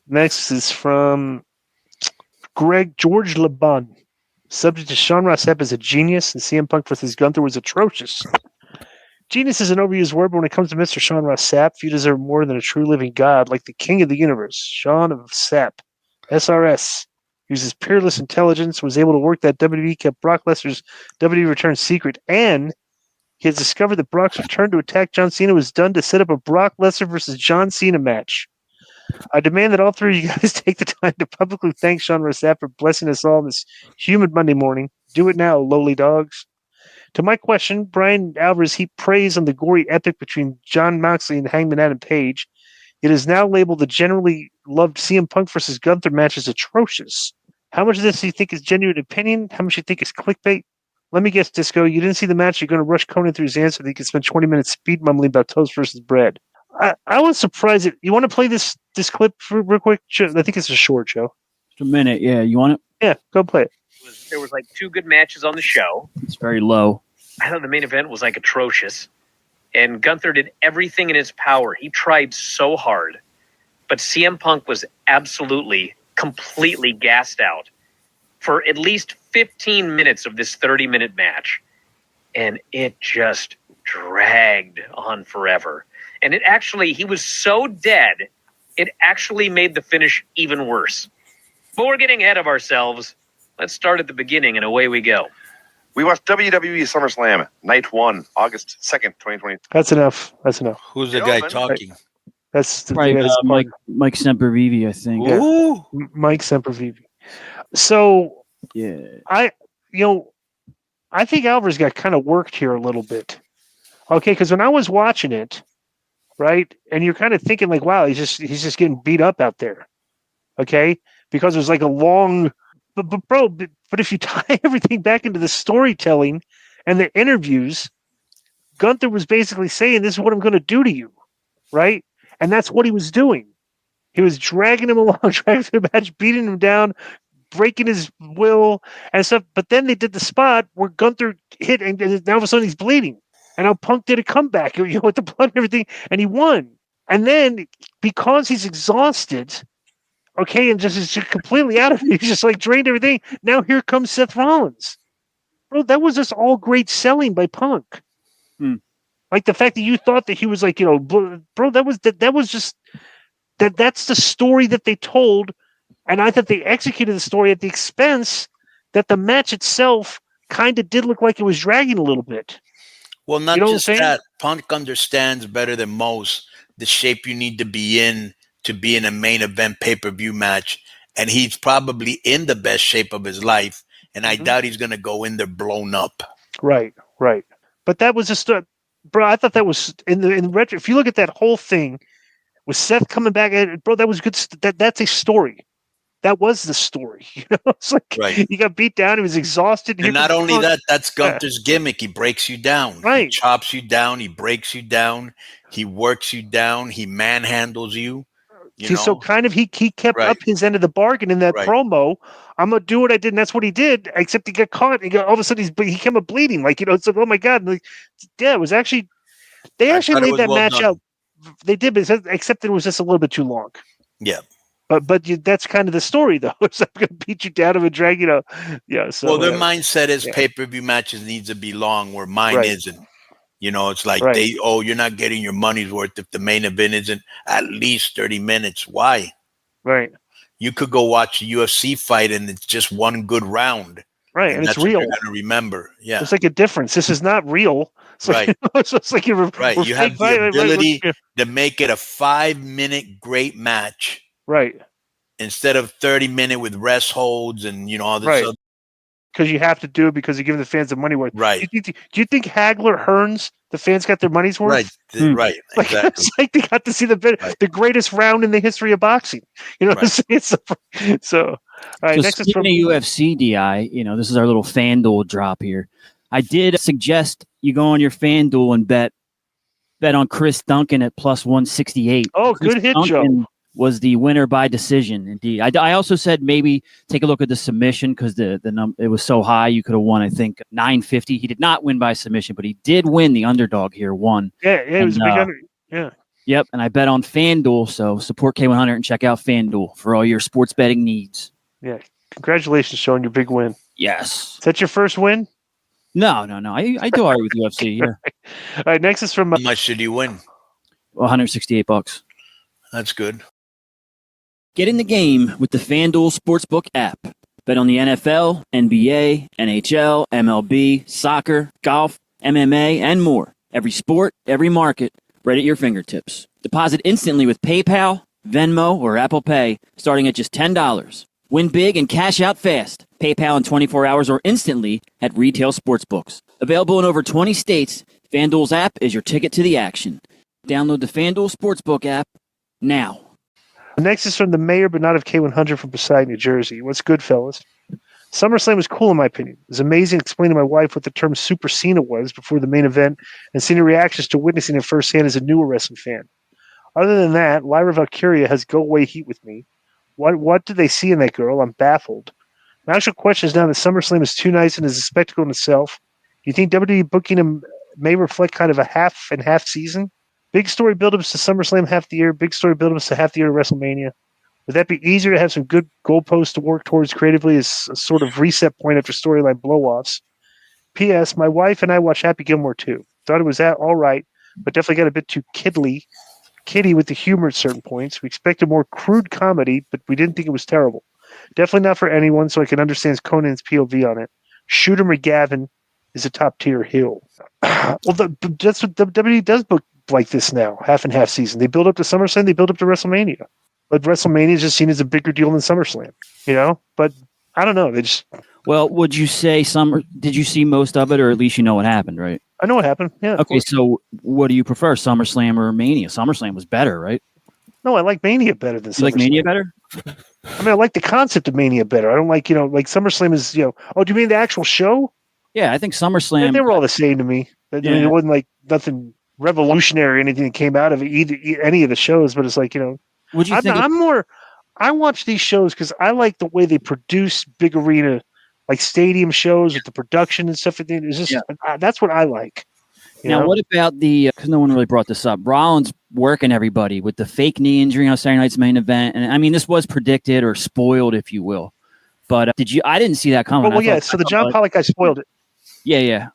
Next is from George Laban. Subject to Sean Ross Sapp as a genius, and CM Punk versus Gunther was atrocious. Genius is an overused word, but when it comes to Mr. Sean Ross Sapp, few deserve more than a true living god, like the king of the universe, Sean of Sapp. SRS uses peerless intelligence, was able to work that WWE kept Brock Lesnar's WWE return secret, and he has discovered that Brock's return to attack John Cena was done to set up a Brock Lesnar versus John Cena match. I demand that all three of you guys take the time to publicly thank Sean Ross Sapp for blessing us all on this humid Monday morning. Do it now, lowly dogs. To my question, Bryan Alvarez heaped praise on the gory epic between Jon Moxley and Hangman Adam Page. It is now labeled the generally loved CM Punk versus Gunther match as atrocious. How much of this do you think is genuine opinion? How much do you think is clickbait? Let me guess, Disco, you didn't see the match. You're going to rush Konnan through his answer that he can spend 20 minutes speed mumbling about toast versus bread. I was surprised. You want to play this clip real quick? I think it's a short show. Just a minute, yeah. You want it? Yeah, go play it. There was like 2 good matches on the show. It's very low. I thought the main event was like atrocious. And Gunther did everything in his power. He tried so hard. But CM Punk was absolutely, completely gassed out for at least 15 minutes of this 30-minute match. And it just dragged on forever. And it actually, he was so dead, it actually made the finish even worse. But we're getting ahead of ourselves. Let's start at the beginning, and away we go. We watched WWE SummerSlam, Night 1, August 2nd, 2020. That's enough. Who's the guy talking? That's the Right, Mike Sempervive, I think. Yeah. Mike Sempervive. So, yeah, I think Alvarez got kind of worked here a little bit. Okay, because when I was watching it, right, and you're kind of thinking like, wow, he's just getting beat up out there. Okay, because it was like a long, but if you tie everything back into the storytelling and the interviews, Gunther was basically saying, "This is what I'm going to do to you," right? And that's what he was doing. He was dragging him along, dragging the match, beating him down, breaking his will and stuff. But then they did the spot where Gunther hit, and now all of a sudden he's bleeding. And now Punk did a comeback, with the blood and everything, and he won. And then because he's exhausted, okay, and just is completely out of it, he's just like drained everything. Now here comes Seth Rollins. Bro, that was just all great selling by Punk. Like the fact that you thought that he was like, bro, that was just that's the story that they told. And I thought they executed the story at the expense that the match itself kind of did look like it was dragging a little bit. Well, not just that. Punk understands better than most the shape you need to be in a main event pay-per-view match. And he's probably in the best shape of his life. And I doubt he's going to go in there blown up. Right. But that was just, bro, I thought that was, in retro, if you look at that whole thing with Seth coming back, bro, that was good. That's a story. That was the story. It's like he got beat down. He was exhausted. And not only that, that's Gunther's gimmick. He breaks you down. Right. He chops you down. He breaks you down. He works you down. He manhandles you. So kind of he kept up his end of the bargain in that promo. I'm gonna do what I did, and that's what he did. Except he got caught. All of a sudden he came up bleeding. It's like, oh my god. It was actually they actually laid that match out. They did, except it was just a little bit too long. Yeah. But that's kind of the story, though. It's I'm going to beat you down and drag, Yeah. So, well, their mindset is pay-per-view matches needs to be long, where mine isn't. It's like you're not getting your money's worth if the main event isn't at least 30 minutes. Why? Right. You could go watch a UFC fight and it's just one good round. Right, and it's real. You're going to remember. Yeah. It's like a difference. This is not real. It's like, it's like you're right. You have the ability to make it a 5-minute great match. Right. Instead of 30-minute with rest holds and all this stuff. Because you have to do it because you're giving the fans the money worth. Right. Do you think Hagler, Hearns, the fans got their money's worth? Right. Right. Exactly. It's like they got to see the greatest round in the history of boxing. What I'm saying? So, all right. Next is from UFC, DI. This is our little FanDuel drop here. I did suggest you go on your FanDuel and bet on Chris Duncan at plus 168. Oh, good hit, Joe. Was the winner by decision. Indeed. I also said maybe take a look at the submission because it was so high you could have won, I think, $950. He did not win by submission, but he did win. The underdog here won. Yeah, it was a big under. Yeah. Yep, and I bet on FanDuel, so support K100 and check out FanDuel for all your sports betting needs. Yeah. Congratulations, Sean, your big win. Yes. Is that your first win? No. I do all right with UFC, yeah. All right, next is from... How much did you win? $168. That's good. Get in the game with the FanDuel Sportsbook app. Bet on the NFL, NBA, NHL, MLB, soccer, golf, MMA, and more. Every sport, every market, right at your fingertips. Deposit instantly with PayPal, Venmo, or Apple Pay, starting at just $10. Win big and cash out fast. PayPal in 24 hours or instantly at retail sportsbooks. Available in over 20 states, FanDuel's app is your ticket to the action. Download the FanDuel Sportsbook app now. Next is from the mayor, but not of K100 from Poseidon, New Jersey. What's good, fellas? SummerSlam was cool, in my opinion. It was amazing explaining to my wife what the term Super Cena was before the main event and seeing her reactions to witnessing it firsthand as a newer wrestling fan. Other than that, Lyra Valkyria has go-away heat with me. What do they see in that girl? I'm baffled. My actual question is now that SummerSlam is too nice and is a spectacle in itself. Do you think WWE booking him may reflect kind of a half and half season? Big story build-ups to SummerSlam half the year, big story build-ups to half the year to WrestleMania. Would that be easier to have some good goalposts to work towards creatively as a sort of reset point after storyline blow-offs? P.S. My wife and I watched Happy Gilmore too. Thought it was all right, but definitely got a bit too kiddie with the humor at certain points. We expected more crude comedy, but we didn't think it was terrible. Definitely not for anyone, so I can understand Konnan's POV on it. Shooter McGavin is a top-tier heel. Well, that's what WWE does book like this now, half and half season. They build up to SummerSlam, they build up to WrestleMania. But WrestleMania is just seen as a bigger deal than SummerSlam, you know? But I don't know. They just... Well, would you say did you see most of it, or at least you know what happened, right? I know what happened, yeah. Okay, so what do you prefer, SummerSlam or Mania? SummerSlam was better, right? No, I like Mania better than SummerSlam. You like Mania better? I mean, I like the concept of Mania better. I don't like, like SummerSlam is, oh, do you mean the actual show? Yeah, I think SummerSlam... They were all the same to me. I mean, it wasn't like nothing revolutionary or anything that came out of it, any of the shows, but it's like, Would you think I watch these shows because I like the way they produce big arena, like stadium shows with the production and stuff. It's just that's what I like. Now, what about because no one really brought this up, Rollins working everybody with the fake knee injury on Saturday night's main event. And I mean, this was predicted or spoiled, if you will. But I didn't see that coming. So the John Pollock guy spoiled it. Yeah.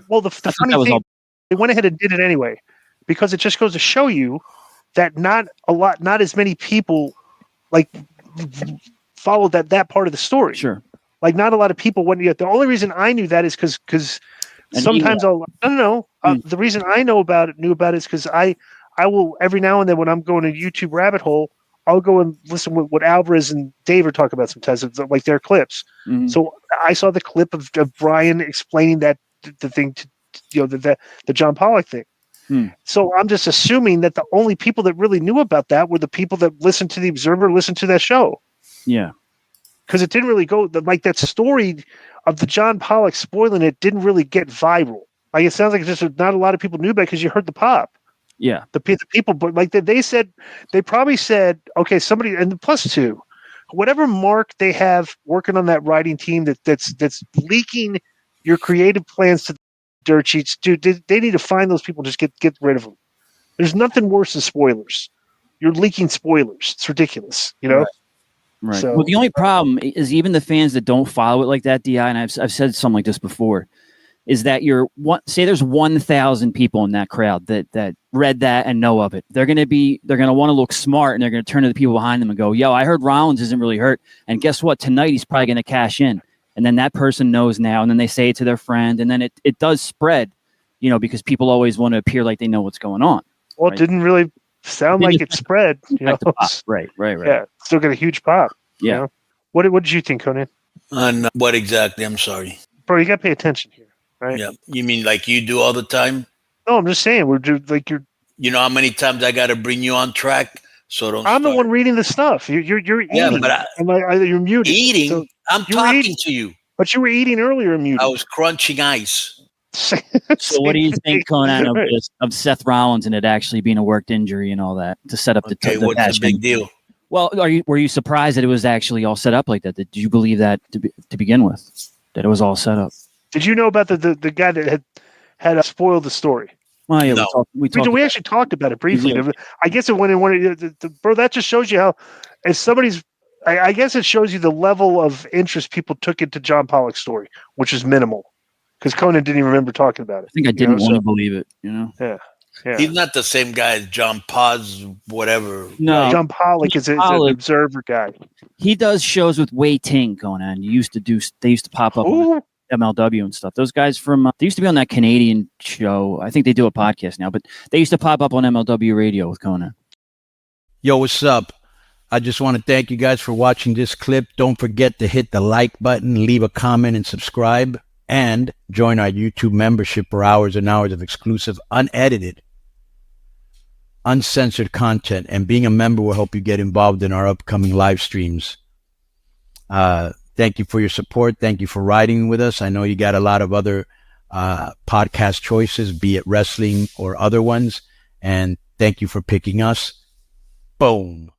Well, the funny thing, they went ahead and did it anyway, because it just goes to show you that not as many people like followed that part of the story. Sure. Like not a lot of people went yet. The only reason I knew that is because sometimes the reason I knew about it is because I will every now and then when I'm going a YouTube rabbit hole, I'll go and listen to what Alvarez and Dave are talking about sometimes, like their clips. Mm-hmm. So I saw the clip of Bryan explaining the thing to the John Pollock thing. So I'm just assuming that the only people that really knew about that were the people that listened to the Observer, listened to that show. Yeah. Because it didn't really go like that story of the John Pollock spoiling it didn't really get viral. Like it sounds like it's just not a lot of people knew about it because you heard the pop. Yeah. The people, but like they probably said, okay, somebody, and plus two, whatever mark they have working on that writing team that's leaking your creative plans to the dirt sheets, dude, they need to find those people, just get rid of them. There's nothing worse than spoilers. You're leaking spoilers. It's ridiculous, Right. So, well, the only problem is even the fans that don't follow it like that, DI, and I've said something like this before, is that say there's 1,000 people in that crowd that read that and know of it. They're going to want to look smart, and they're going to turn to the people behind them and go, yo, I heard Rollins isn't really hurt. And guess what? Tonight he's probably going to cash in. And then that person knows now, and then they say it to their friend, and then it does spread, because people always want to appear like they know what's going on. Well, right? It didn't really sound like it spread. Right. Yeah, still got a huge pop. Yeah. What did you think, Konnan? On what exactly? I'm sorry. Bro, you got to pay attention here, right? Yeah. You mean like you do all the time? No, I'm just saying like you're. You know how many times I got to bring you on track? So don't. I'm the one reading the stuff. You're eating. Yeah, but you're muted. Eating. So I'm talking to you. But you were eating earlier and muted. I was crunching ice. So what do you think, Konnan, of Seth Rollins and it actually being a worked injury and all that to set up the what's the big deal? Well, were you surprised that it was actually all set up like that? Did you believe that to begin with, that it was all set up? Did you know about the guy that had spoiled the story? Well, yeah, No. We actually talked about it briefly. Yeah. I guess it went in one. Bro, that just shows you how, if somebody's, I guess it shows you the level of interest people took into John Pollock's story, which is minimal, because Konnan didn't even remember talking about it. I think I didn't want to believe it. You know. Yeah. Yeah. He's not the same guy as John Paz, whatever. No, John Pollock is an observer guy. He does shows with Wei Ting going on. They used to pop up on MLW and stuff. Those guys from they used to be on that Canadian show. I think they do a podcast now, but they used to pop up on MLW radio with Konnan. Yo, what's up? I just want to thank you guys for watching this clip. Don't forget to hit the like button, leave a comment, and subscribe, and join our YouTube membership for hours and hours of exclusive, unedited, uncensored content. And being a member will help you get involved in our upcoming live streams. Thank you for your support. Thank you for riding with us. I know you got a lot of other podcast choices, be it wrestling or other ones. And thank you for picking us. Boom.